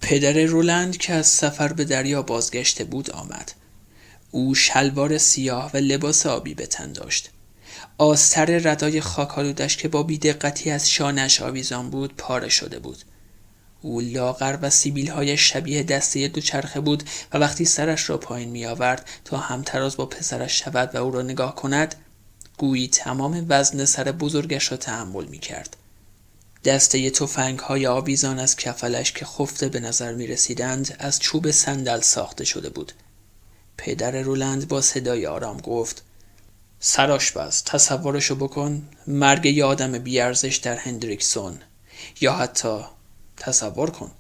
پدر رولند که از سفر به دریا بازگشته بود آمد. او شلوار سیاه و لباس آبی به تن داشت. آستر ردای خاک‌آلودش که با بی‌دقتی از شانه‌اش آویزان بود پاره شده بود. او لاغر و سیبیل‌هایش شبیه دسته دوچرخه بود و وقتی سرش را پایین می‌آورد تا همتراز با پسرش شود و او را نگاه کند، گویی تمام وزن سر بزرگش را تحمل می‌کرد. دسته تفنگ‌های آویزان از کفلش که خفته به نظر می‌رسیدند از چوب صندل ساخته شده بود. پدر رولند با صدای آرام گفت: سرآشپز، تصورشو بکن مرگ یه آدم بیارزش در هندریکسون، یا حتی تصور کن.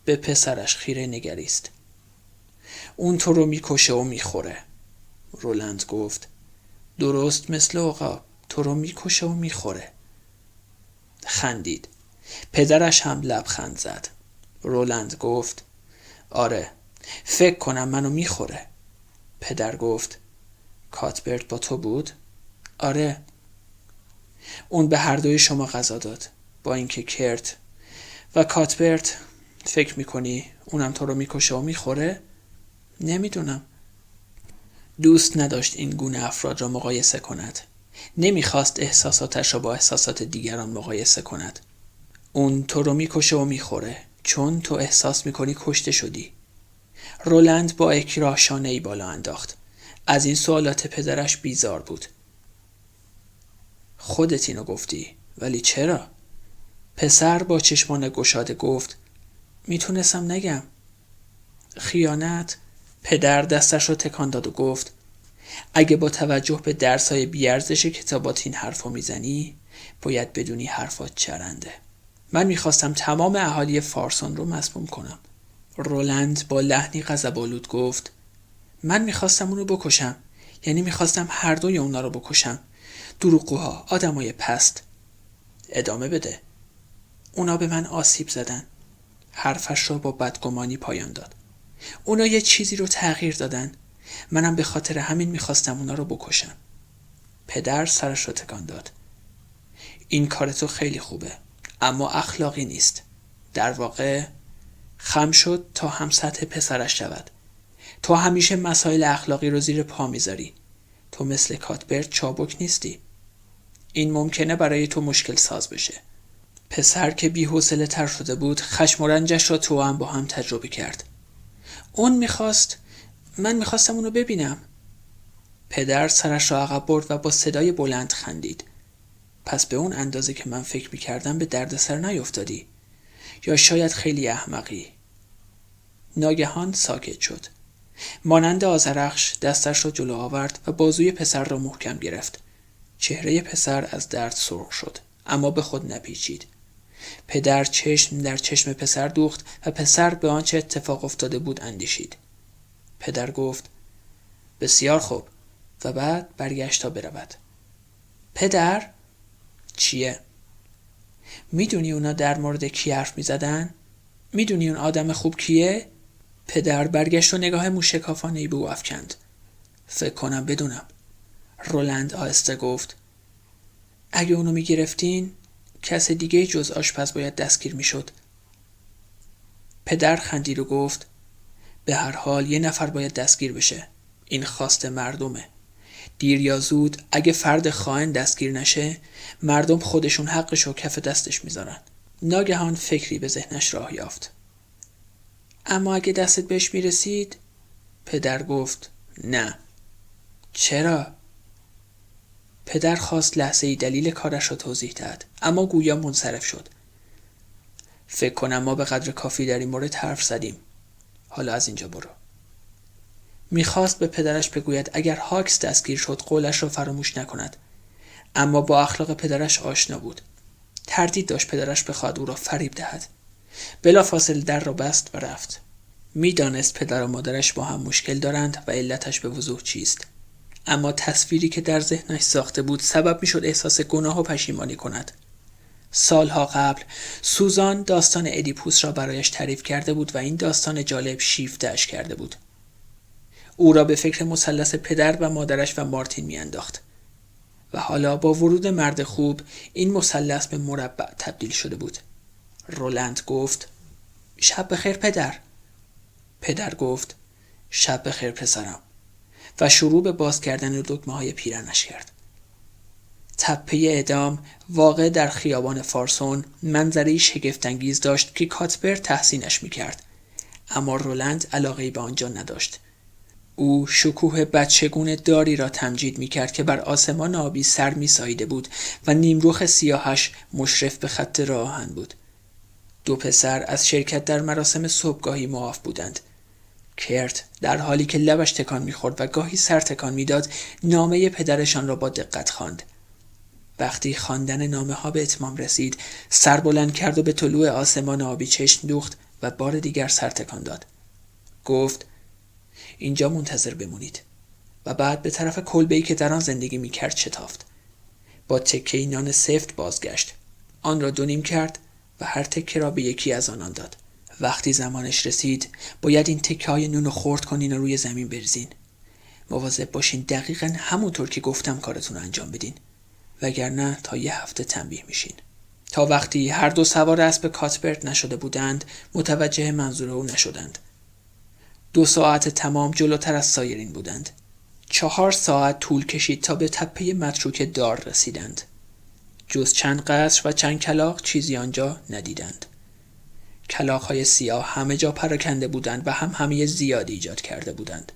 به پسرش خیره نگریست. اون تو رو میکشه و میخوره. رولند گفت: درست مثل عقاب، تو رو میکشه و میخوره. خندید. پدرش هم لبخند زد. رولند گفت: آره، فکر کنم منو میخوره. پدر گفت: کاتبرت با تو بود؟ آره. اون به هر دوی شما غذا داد، با اینکه کرت و کاتبرت. فکر میکنی اونم تو رو میکشه و میخوره؟ نمیدونم. دوست نداشت این گونه افراد را مقایسه کند. نمیخواست احساساتش را با احساسات دیگران مقایسه کند. اون تو رو میکشه و میخوره چون تو احساس میکنی کشته شدی. رولند با اکراه شانه‌ای بالا انداخت. از این سوالات پدرش بیزار بود. خودت اینو گفتی، ولی چرا؟ پسر با چشمان گشاده گفت: میتونستم نگم. خیانت. پدر دستش رو تکان داد و گفت: اگه با توجه به درسای بیارزش کتابات این حرفو میزنی، باید بدونی حرفات چرنده. من میخواستم تمام اهالی فارسون رو مسموم کنم. رولند با لحنی غضب‌آلود گفت: من میخواستم اونو بکشم، یعنی میخواستم هر دوی اونا رو بکشم. دروغگوها، آدمای پست. ادامه بده. اونا به من آسیب زدن. حرفش رو با بدگمانی پایان داد. اونا یه چیزی رو تغییر دادن. منم به خاطر همین میخواستم اونا رو بکشم. پدر سرش رو تکان داد. این کار تو خیلی خوبه، اما اخلاقی نیست. در واقع خم شد تا هم سطح پسرش شود. تو همیشه مسائل اخلاقی رو زیر پا میذاری. تو مثل کاتبرت چابک نیستی. این ممکنه برای تو مشکل ساز بشه. پسر که بی‌حوصله تر شده بود خشم و رنجش را تو هم با هم تجربه کرد. من میخواستم اونو ببینم. پدر سرش را عقب برد و با صدای بلند خندید. پس به اون اندازه که من فکر میکردم به دردسر نیفتادی، یا شاید خیلی احمقی. ناگهان ساکت شد. مانند آذرخش دستش را جلو آورد و بازوی پسر را محکم گرفت. چهره پسر از درد سرخ شد، اما به خود نپیچید. پدر چشم در چشم پسر دوخت و پسر به آنچه اتفاق افتاده بود اندیشید. پدر گفت: بسیار خوب، و بعد برگشت تا برود. پدر؟ چیه؟ میدونی اونا در مورد کی حرف میزدن؟ میدونی اون آدم خوب کیه؟ پدر برگشت و نگاه موشکافانه‌ای به او افکند. فکر کنم بدونم. رولند آهسته گفت: اگه اونو میگرفتین، کس دیگه جز آشپز باید دستگیر میشد. پدر خندید و گفت: به هر حال یه نفر باید دستگیر بشه. این خواست مردمه. دیر یا زود اگه فرد خائن دستگیر نشه، مردم خودشون حقشو کف دستش میذارن. ناگهان فکری به ذهنش راه یافت. اما اگه دستت بهش میرسید؟ پدر گفت: نه. چرا؟ پدر خواست لحظه‌ای دلیل کارش را توضیح دهد، اما گویا منصرف شد. فکر کنم ما به قدر کافی در این مورد حرف زدیم. حالا از اینجا برو. میخواست به پدرش بگوید اگر هاکس دستگیر شد قولش را فراموش نکند، اما با اخلاق پدرش آشنا بود. تردید داشت پدرش بخواد او را فریب دهد. بلافاصله در را بست و رفت. میدانست پدر و مادرش با هم مشکل دارند و علتش به وضوح چیست. اما تصویری که در ذهنش ساخته بود سبب میشد احساس گناه و پشیمانی کند. سالها قبل سوزان داستان ادیپوس را برایش تعریف کرده بود و این داستان جالب شیفته‌اش کرده بود. او را به فکر مثلث پدر و مادرش و مارتین میانداخت. و حالا با ورود مرد خوب این مثلث به مربع تبدیل شده بود. رولند گفت: شب بخیر پدر. پدر گفت شب بخیر پسرم و شروع به باز کردن دکمه‌های پیرنش کرد. تپه اعدام واقع در خیابان فارسون منظره‌ای شگفت‌انگیز داشت که کاتبرت تحسینش می‌کرد، اما رولند علاقه‌ای به آنجا نداشت. او شکوه بچگونه داری را تمجید می‌کرد که بر آسمان آبی سر می‌ساییده بود و نیمرخ سیاهش مشرف به خط راه آهن بود. دو پسر از شرکت در مراسم صبحگاهی معاف بودند. کرت در حالی که لبش تکان می‌خورد و گاهی سر تکان می‌داد، نامه پدرشان را با دقت خواند. وقتی خواندن نامه‌ها به اتمام رسید، سر بلند کرد و به طلوع آسمان آبی چشم دوخت و بار دیگر سر تکان داد. گفت اینجا منتظر بمونید و بعد به طرف کلبه‌ای که در آن زندگی می‌کرد شتافت. با تکه‌ای نان سفت بازگشت. آن را 2 نیم کرد و هر تکه را به یکی از آنان داد. وقتی زمانش رسید، باید این تکه‌های نون رو خرد کنین و روی زمین بریزین. مواظب باشین دقیقاً همونطور که گفتم کارتون رو انجام بدین، وگرنه تا 1 هفته تنبیه میشین. تا وقتی هر دو سوار اسب کاتبرت نشده بودند، متوجه منظور او نشدند. 2 ساعت تمام جلوتر از سایرین بودند. 4 ساعت طول کشید تا به تپه متروکه دار رسیدند. جز چند قصر و چند کلاغ چیزی آنجا ندیدند. کلاغ‌های سیاه همه جا پراکنده بودند و همه زیادی ایجاد کرده بودند.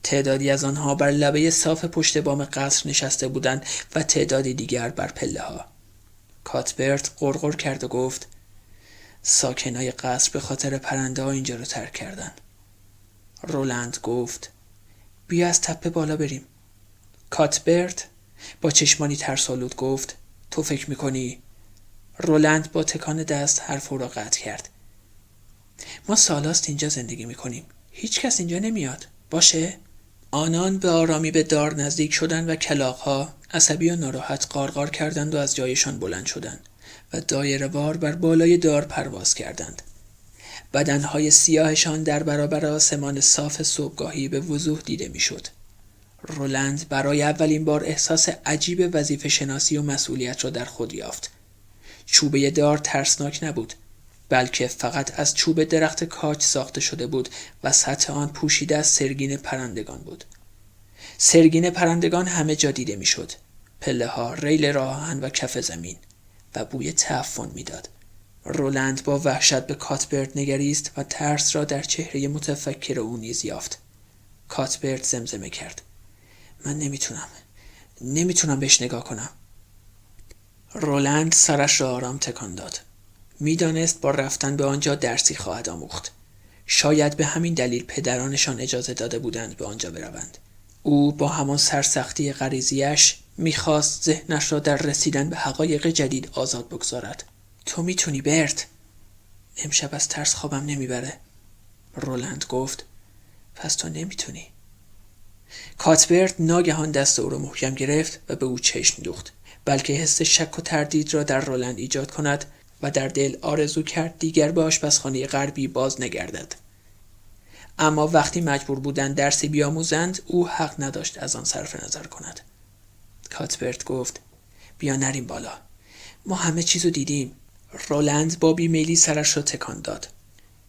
تعدادی از آنها بر لبه صاف پشت بام قصر نشسته بودند و تعدادی دیگر بر پله‌ها. کاتبرت غرغر کرد و گفت ساکنای قصر به خاطر پرنده‌ها اینجا رو ترک کردن. رولند گفت بیا از تپه بالا بریم. کاتبرت با چشمانی ترس‌آلود گفت تو فکر می‌کنی؟ رولند با تکان دست حرف او را قطع کرد. ما سالاست اینجا زندگی می‌کنیم. هیچ کس اینجا نمیاد. باشه؟ آنان به آرامی به دار نزدیک شدند و کلاغ‌ها عصبی و ناراحت قارقار کردند و از جایشان بلند شدند و دایره‌وار بر بالای دار پرواز کردند. بدنهای سیاهشان در برابر آسمان صاف صبحگاهی به وضوح دیده میشد. رولند برای اولین بار احساس عجیب وظیفه شناسی و مسئولیت را در خود یافت. چوبه دار ترسناک نبود، بلکه فقط از چوب درخت کاج ساخته شده بود و سطح آن پوشیده از سرگین پرندگان بود. سرگین پرندگان همه جا دیده میشد. پله‌ها، ریل راه آهن و کف زمین، و بوی تعفن میداد. رولند با وحشت به کاتبرت نگریست و ترس را در چهره متفکر او نیز یافت. کاتبرت زمزمه کرد من نمیتونم بهش نگاه کنم. رولند سرش را آرام تکان داد. میدانست با رفتن به آنجا درسی خواهد آموخت. شاید به همین دلیل پدرانشان اجازه داده بودند به آنجا بروند. او با همان سرسختی غریزیش میخواست ذهنش را در رسیدن به حقایق جدید آزاد بگذارد. تو میتونی برت. امشب از ترس خوابم نمیبره. رولند گفت پس تو نمیتونی. کاتبرت ناگهان دست او را محکم گرفت و به او چشم دوخت، بلکه حس شک و تردید را در رولند ایجاد کند و در دل آرزو کرد دیگر به آشپزخانه غربی باز نگردد. اما وقتی مجبور بودند درسی بیاموزند، او حق نداشت از آن صرف نظر کند. کاتبرت گفت بیا نریم بالا. ما همه چیزو دیدیم. رولند با بیمیلی سرش را تکان داد.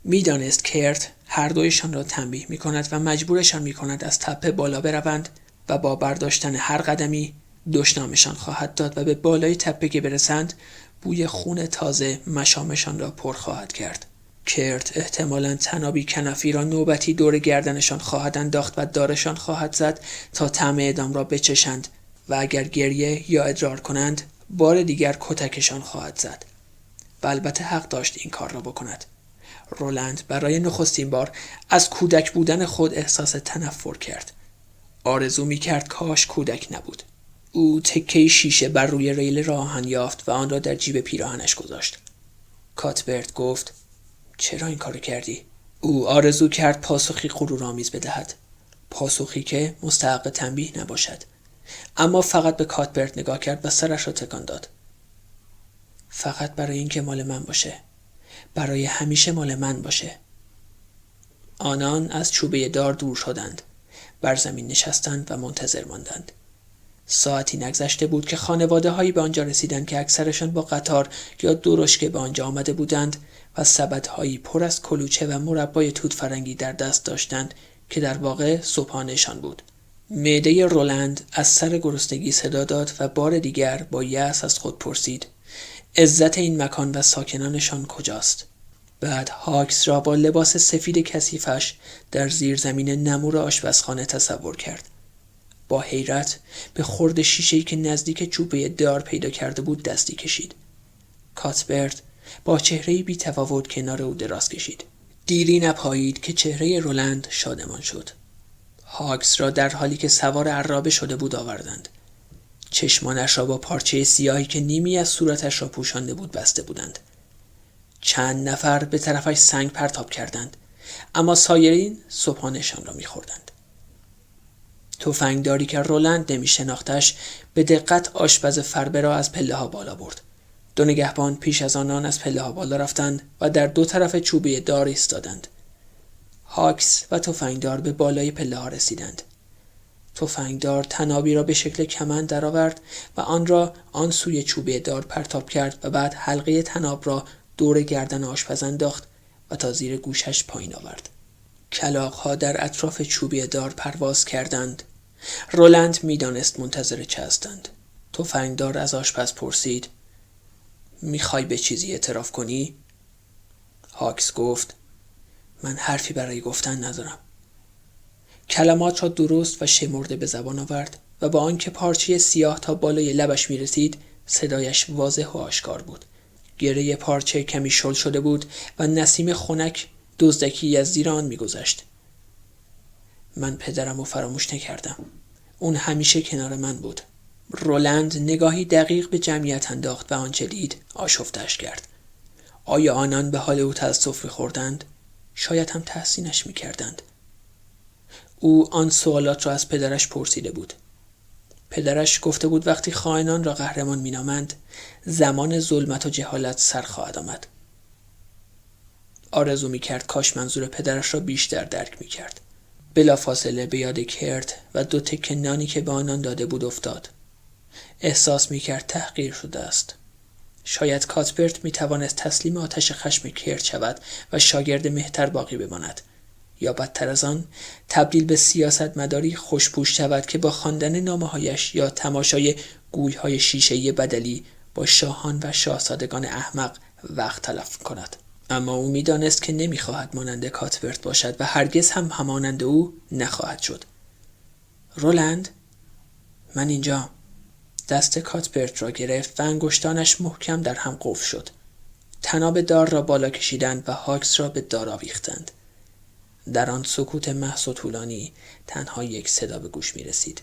میدانست کرت هر دویشان را تنبیه میکند و مجبورشان میکند از تپه بالا بروند و با برداشتن هر قدمی دشنامشان خواهد داد و به بالای تپه که برسند بوی خون تازه مشامشان را پر خواهد کرد. کرت احتمالاً تنابی کنفی را نوبتی دور گردنشان خواهد انداخت و دارشان خواهد زد تا طعم اعدام را بچشند و اگر گریه یا ادرار کنند بار دیگر کتکشان خواهد زد. و البته حق داشت این کار را بکند. رولند برای نخستین بار از کودک بودن خود احساس تنفر کرد. آرزو می‌کرد کاش کودک نبود. او تکه شیشه بر روی ریل راه آهن یافت و آن را در جیب پیراهنش گذاشت. کاتبرت گفت چرا این کارو کردی؟ او آرزو کرد پاسخی غرورآمیز بدهد، پاسخی که مستحق تنبیه نباشد، اما فقط به کاتبرت نگاه کرد و سرش را تکان داد. فقط برای اینکه مال من باشه، برای همیشه مال من باشه. آنان از چوبه دار دور شدند، بر زمین نشستند و منتظر ماندند. ساعتی نگذشته بود که خانواده‌هایی به آنجا رسیدند که اکثرشان با قطار یا درشکه به آنجا آمده بودند و سبدهایی پر از کلوچه و مربای توت فرنگی در دست داشتند که در واقع صبحانه‌شان بود. معده رولند از سر گرسنگی صدا داد و بار دیگر با یأس از خود پرسید: عزت این مکان و ساکنانشان کجاست؟ بعد هاکس را با لباس سفید کثیفش در زیرزمین نمور آشپزخانه تصور کرد. با حیرت به خرد شیشه‌ای که نزدیک چوبه دار پیدا کرده بود دستی کشید. کاتبرت با چهره‌ای بی‌تفاوت کنار او دراز کشید. دیری نپایید که چهره رولند شادمان شد. هاکس را در حالی که سوار عرابه شده بود آوردند. چشمانش را با پارچه سیاهی که نیمی از صورتش را پوشانده بود بسته بودند. چند نفر به طرفش سنگ پرتاب کردند، اما سایرین صبحانه‌شان را می‌خوردند. تفنگداری که رولند نمی‌شناختش به دقت آشپز فربه را از پله‌ها بالا برد. دو نگهبان پیش از آنان از پله‌ها بالا رفتند و در دو طرف چوبه دار ایستادند. هاکس و تفنگدار به بالای پله‌ها رسیدند. تفنگدار طنابی را به شکل کمند درآورد و آن را آن سوی چوبه دار پرتاب کرد و بعد حلقه طناب را دور گردن آشپز انداخت و تا زیر گوشش پایین آورد. کلاغ‌ها در اطراف چوبه دار پرواز کردند. رولند می‌دانست منتظر چه هستند. تفنگدار از آشپز پرسید: می‌خوای به چیزی اعتراف کنی؟ هاکس گفت: من حرفی برای گفتن ندارم. کلمات را درست و شمرده به زبان آورد و با آنکه پارچه سیاه تا بالای لبش می‌رسید، صدایش واضح و آشکار بود. گره پارچه کمی شل شده بود و نسیم خنک دزدکی از زیر آن می‌گذشت. من پدرم رو فراموش نکردم. اون همیشه کنار من بود. رولند نگاهی دقیق به جمعیت انداخت و آنچه دید آشفتش کرد. آیا آنان به حال او تأسف می‌خوردند؟ شاید هم تحسینش می‌کردند. او آن سوالات را از پدرش پرسیده بود. پدرش گفته بود وقتی خائنان را قهرمان می‌نامند، زمان ظلمت و جهالت سر خواهد آمد. آرزو می‌کرد کاش منظور پدرش را بیشتر درک می‌کرد. بلافاصله به یاد کرد و دو تکه نانی که به آنان داده بود افتاد. احساس می‌کرد تحقیر شده است. شاید کاتبرت می‌توانست تسلیم آتش خشم کرد شود و شاگرد مهتر باقی بماند، یا بدتر از آن تبدیل به سیاستمداری خوش‌پوش شود که با خواندن نامه‌هایش یا تماشای گوی‌های شیشه‌ای بدلی با شاهان و شاهزادگان احمق وقت تلف کند. اما او می‌دانست که نمی‌خواهد مانند کاتبرت باشد و هرگز هم همانند او نخواهد شد. رولند، من اینجا. دست کاتبرت را گرفت و انگشتانش محکم در هم قفل شد. طناب دار را بالا کشیدند و هاکس را به دار آویختند. در آن سکوت محض و طولانی تنها یک صدا به گوش می‌رسید.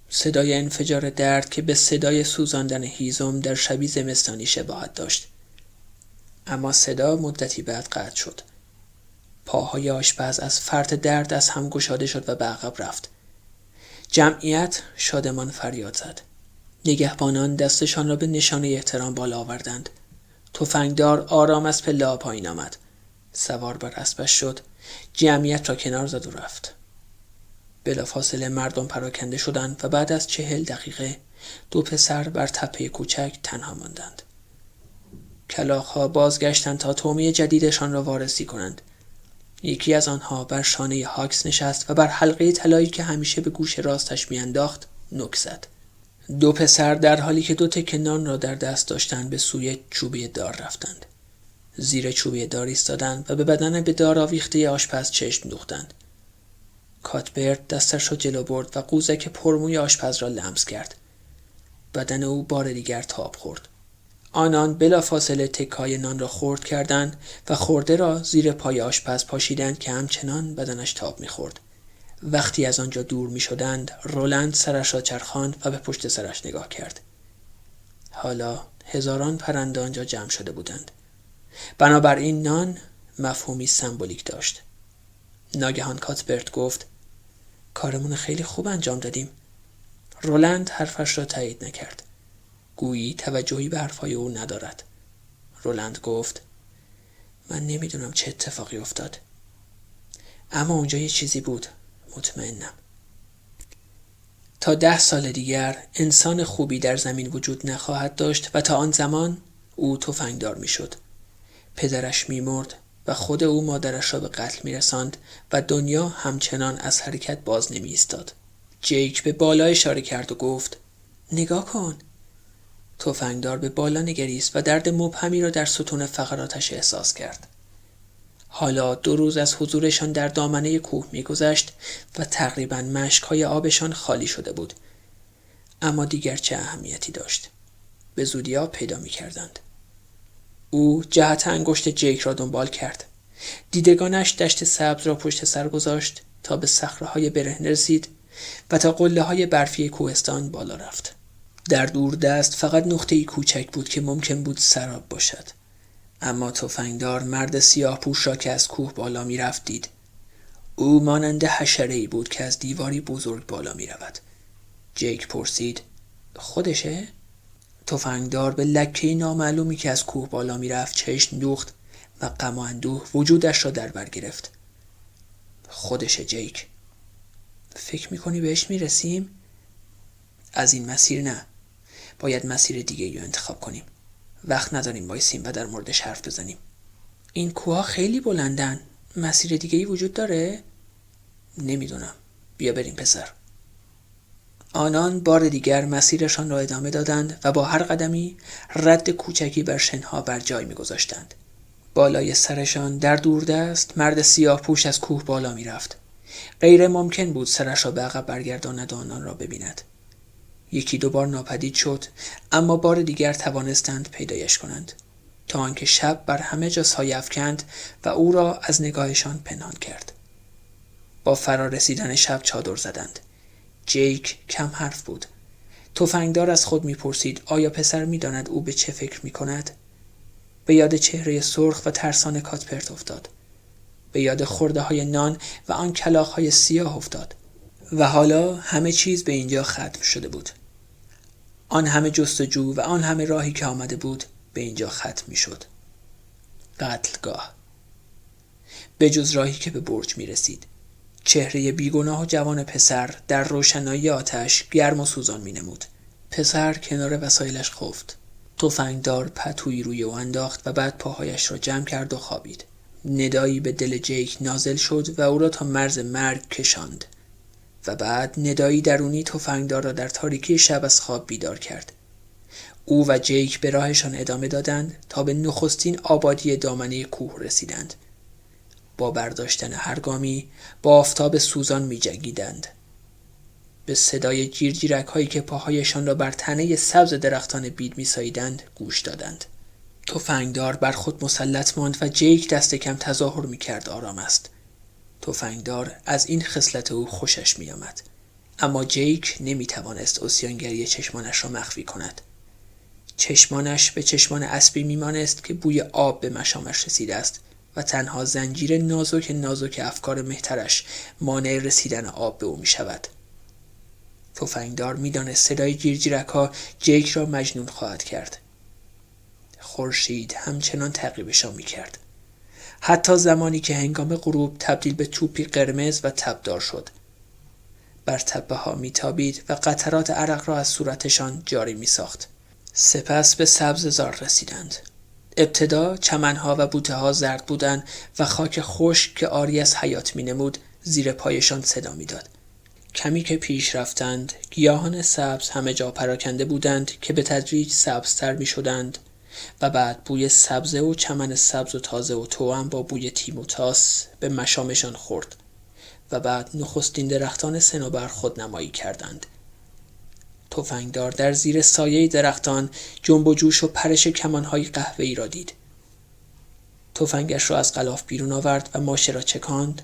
صدای انفجار درد که به صدای سوزاندن هیزم در شبی زمستانی شباهت داشت. اما صدا مدتی بعد قطع شد. پاهای آشپز از فرط درد از هم گشاده شد و به عقب رفت. جمعیت شادمان فریاد زد. نگهبانان دستشان را به نشانه احترام بالا آوردند. تفنگدار آرام از پله‌ها پایین آمد. سوار بر اسبش شد. جمعیت را کنار زد و رفت. بلافاصله مردم پراکنده شدند و بعد از 40 دقیقه دو پسر بر تپه کوچک تنها ماندند. کلاغ‌ها بازگشتند تا طعمه جدیدشان را وارسی کنند. یکی از آنها بر شانه هاکس نشست و بر حلقه طلایی که همیشه به گوش راستش میانداخت نوک زد. دو پسر در حالی که دو تکه نان را در دست داشتند به سوی چوبه دار رفتند. زیر چوبه دار ایستادند و به بدن به دار آویخته آشپز چشم دوختند. کاتبرت دستش را جلو برد و قوزک پرموی آشپز را لمس کرد. بدن او بار دیگر تاب خورد. آنان بلافاصله تکه‌های نان را خرد کردند و خورده را زیر پای آشپز پاشیدند که همچنان بدنش تاب می‌خورد. وقتی از آنجا دور می‌شدند، رولند سرش را چرخاند و به پشت سرش نگاه کرد. حالا هزاران پرنده آنجا جمع شده بودند. بنابراین نان مفهومی سمبولیک داشت. ناگهان کاتبرت گفت: کارمون خیلی خوب انجام دادیم. رولند حرفش را تایید نکرد. گویی توجهی به حرفای او ندارد. رولند گفت: من نمیدونم چه اتفاقی افتاد. اما اونجا یه چیزی بود. مطمئنم. تا 10 سال دیگر انسان خوبی در زمین وجود نخواهد داشت و تا آن زمان او تفنگدار میشد. پدرش میمرد و خود او مادرش را به قتل میرساند و دنیا همچنان از حرکت باز نمی ایستاد. جیک به بالا اشاره کرد و گفت نگاه کن. تفنگدار به بالا نگریست و درد مبهمی را در ستون فقراتش احساس کرد. حالا 2 روز از حضورشان در دامنه کوه می‌گذشت و تقریباً مشک‌های آبشان خالی شده بود. اما دیگر چه اهمیتی داشت؟ به زودی آب پیدا می‌کردند. او جهت انگشت جیک را دنبال کرد. دیدگانش دشت سبز را پشت سر گذاشت تا به صخره‌های برهنه رسید و تا قله‌های برفی کوهستان بالا رفت. در دوردست فقط نقطه‌ای کوچک بود که ممکن بود سراب باشد. اما تفنگدار مرد سیاه پوش را که از کوه بالا می رفت دید. او مانند حشره‌ای بود که از دیواری بزرگ بالا می رود. جیک پرسید خودشه؟ تفنگدار به لکه‌ای نامعلومی که از کوه بالا می رفت چشم دوخت و غم و اندوه وجودش را در بر گرفت. خودشه جیک. فکر می کنی بهش می رسیم؟ از این مسیر نه. باید مسیر دیگه رو انتخاب کنیم. وقت نداریم وایسیم و در موردش حرف بزنیم. این کوها خیلی بلندن. مسیر دیگه‌ای وجود داره؟ نمیدونم. بیا بریم پسر. آنان بار دیگر مسیرشان را ادامه دادند و با هر قدمی رد کوچکی بر شنها بر جای می‌گذاشتند. بالای سرشان در دوردست مرد سیاه پوش از کوه بالا می‌رفت. غیر ممکن بود سرش را به عقب برگرداند و آنان را ببیند. 1-2 بار ناپدید شد، اما بار دیگر توانستند پیدایش کنند تا آنکه شب بر همه جا سایه افکند و او را از نگاهشان پنهان کرد. با فرا رسیدن شب چادر زدند. جیک کم حرف بود. تفنگدار از خود میپرسید آیا پسر میداند او به چه فکر میکند؟ به یاد چهره سرخ و ترسان کاتپرت افتاد. به یاد خرده‌های نان و آن کلاغ‌های سیاه افتاد. و حالا همه چیز به اینجا ختم شده بود. آن همه جستجو و آن همه راهی که آمده بود به اینجا ختم می شد. قتلگاه. به جز راهی که به برج می رسید. چهره بیگناه و جوان پسر در روشنایی آتش گرم و سوزان می نمود. پسر کنار وسایلش خفت. تفنگدار پتویی روی او انداخت و بعد پاهایش را جمع کرد و خوابید. ندایی به دل جیک نازل شد و او را تا مرز مرگ کشاند. و بعد ندایی درونی تفنگدار را در تاریکی شب از خواب بیدار کرد. او و جیک به راهشان ادامه دادند تا به نخستین آبادی دامنه کوه رسیدند. با برداشتن هر گامی با آفتاب سوزان می جنگیدند. به صدای جیرجیرک هایی که پاهایشان را بر تنه سبز درختان بید می ساییدند گوش دادند. تفنگدار بر خود مسلط ماند و جیک دست کم تظاهر می کرد آرام است. تفنگدار از این خصلت او خوشش می آمد. اما جیک نمی توانست عصیانگری چشمانش را مخفی کند. چشمانش به چشمان اسبی می مانست که بوی آب به مشامش رسیده است و تنها زنجیر نازک افکار مهترش مانع رسیدن آب به او می شود. تفنگدار می دانست صدای جیرجیرک‌ها جیک را مجنون خواهد کرد. خورشید همچنان تعقیبشان می کرد. حتی زمانی که هنگام غروب تبدیل به توپی قرمز و تبدار شد. بر تپه ها میتابید و قطرات عرق را از صورتشان جاری می ساخت. سپس به سبززار رسیدند. ابتدا چمنها و بوته ها زرد بودند و خاک خشک که عاری از حیات می نمود زیر پایشان صدا می داد. کمی که پیش رفتند گیاهان سبز همه جا پراکنده بودند که به تدریج سبزتر می شدند و بعد بوی سبزه و چمن سبز و تازه و توأم با بوی تیم و تاس به مشامشان خورد و بعد نخستین درختان صنوبر خود نمایی کردند. تفنگدار در زیر سایه درختان جنب و جوش و پرش کمانهای قهوه‌ای را دید. تفنگش را از غلاف بیرون آورد و ماشه را چکاند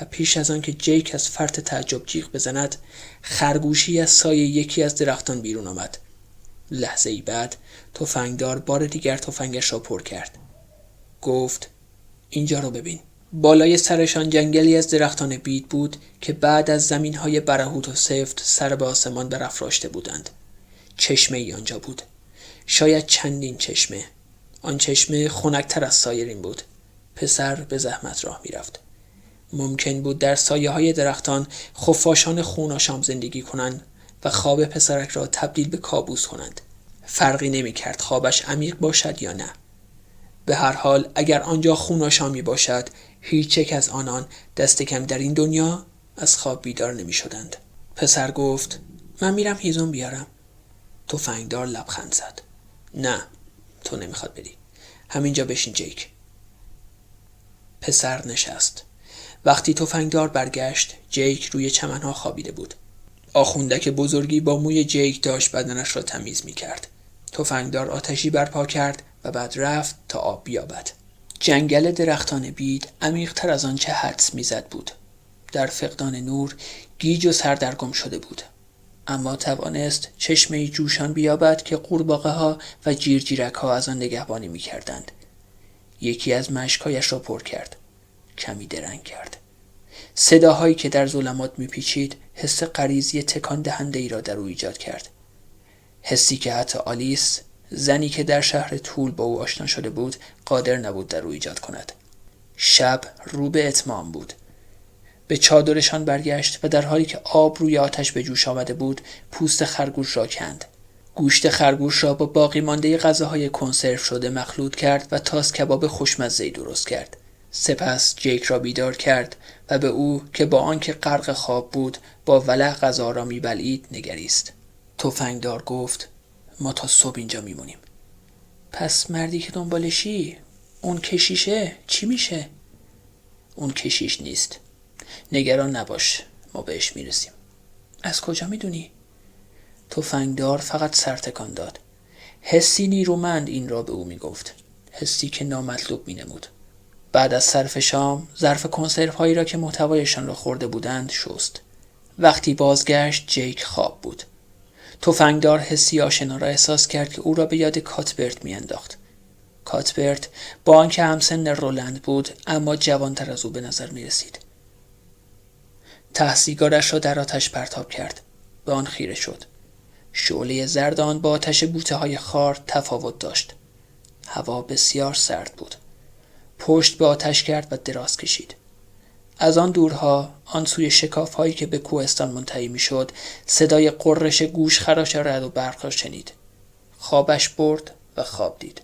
و پیش از آن که جیک از فرط تعجب جیغ بزند خرگوشی از سایه یکی از درختان بیرون آمد. لحظه ای بعد تفنگدار بار دیگر تفنگش را پر کرد. گفت اینجا رو ببین. بالای سرشان جنگلی از درختان بید بود که بعد از زمینهای برهوت و سفت سر به آسمان برافراشته بودند. چشمه ای آنجا بود. شاید چندین چشمه. آن چشمه خنک‌تر از سایرین بود. پسر به زحمت راه می رفت. ممکن بود در سایه های درختان خفاشان خوناشام زندگی کنند و خواب پسرک را تبدیل به کابوس کنند. فرقی نمی‌کرد خوابش عمیق باشد یا نه. به هر حال اگر آنجا خوناشامی باشد، هیچ یک از آنان دست کم در این دنیا از خواب بیدار نمی‌شدند. پسر گفت من میرم هیزم بیارم. تفنگدار لبخند زد. نه، تو نمیخواد بری. همینجا بشین جیک. پسر نشست. وقتی تفنگدار برگشت، جیک روی چمنها خوابیده بود. آخوندک بزرگی با موی جیک داشت بدنش را تمیز می‌کرد. تفنگدار آتشی برپا کرد و بعد رفت تا آب بیابد. جنگل درختان بید عمیق‌تر از آنچه حدس می‌زد بود. در فقدان نور گیج و سردرگم شده بود. اما توانست چشمه‌ای جوشان بیابد که قورباغه‌ها و جیرجیرک‌ها از آن نگهبانی می‌کردند. یکی از مشکایش را پر کرد. کمی درنگ کرد. صداهایی که در ظلمات میپیچید حس غریزی تکان دهنده ای را در او ایجاد کرد. حسی که حتی آلیس، زنی که در شهر طول با او آشنا شده بود، قادر نبود در او ایجاد کند. شب رو به اتمام بود. به چادرشان برگشت و در حالی که آب روی آتش به جوش آمده بود، پوست خرگوش را کند. گوشت خرگوش را با باقی مانده غذاهای کنسرو شده مخلوط کرد و تاس کباب خوشمزه‌ای درست کرد. سپس جیک را بیدار کرد و به او که با آنکه غرق خواب بود با ولع غذا را میبلعید نگریست. تفنگدار گفت ما تا صبح اینجا میمونیم. پس مردی که دنبالشی، اون کشیشه چی میشه؟ اون کشیش نیست. نگران نباش، ما بهش میرسیم. از کجا میدونی؟ تفنگدار فقط سر تکان داد. حسی نیرومند این را به او میگفت. حسی که نامطلوب مینمود. بعد از صرف شام ظرف کنسرو هایی را که محتوایشان را خورده بودند شست. وقتی بازگشت جیک خواب بود. تفنگدار حسی آشنا را احساس کرد که او را به یاد کاتبرت میانداخت. کاتبرت با آنکه همسن رولند بود اما جوانتر از او به نظر می رسید. ته سیگارش را در آتش پرتاب کرد. به آن خیره شد. شعله زرد آن با آتش بوته های خار تفاوت داشت. هوا بسیار سرد بود. پشت به آتش کرد و دراز کشید. از آن دورها، آن سوی شکاف هایی که به کوهستان منتهی می شد، صدای قررش گوش خراش رعد و برق را شنید. خوابش برد و خواب دید.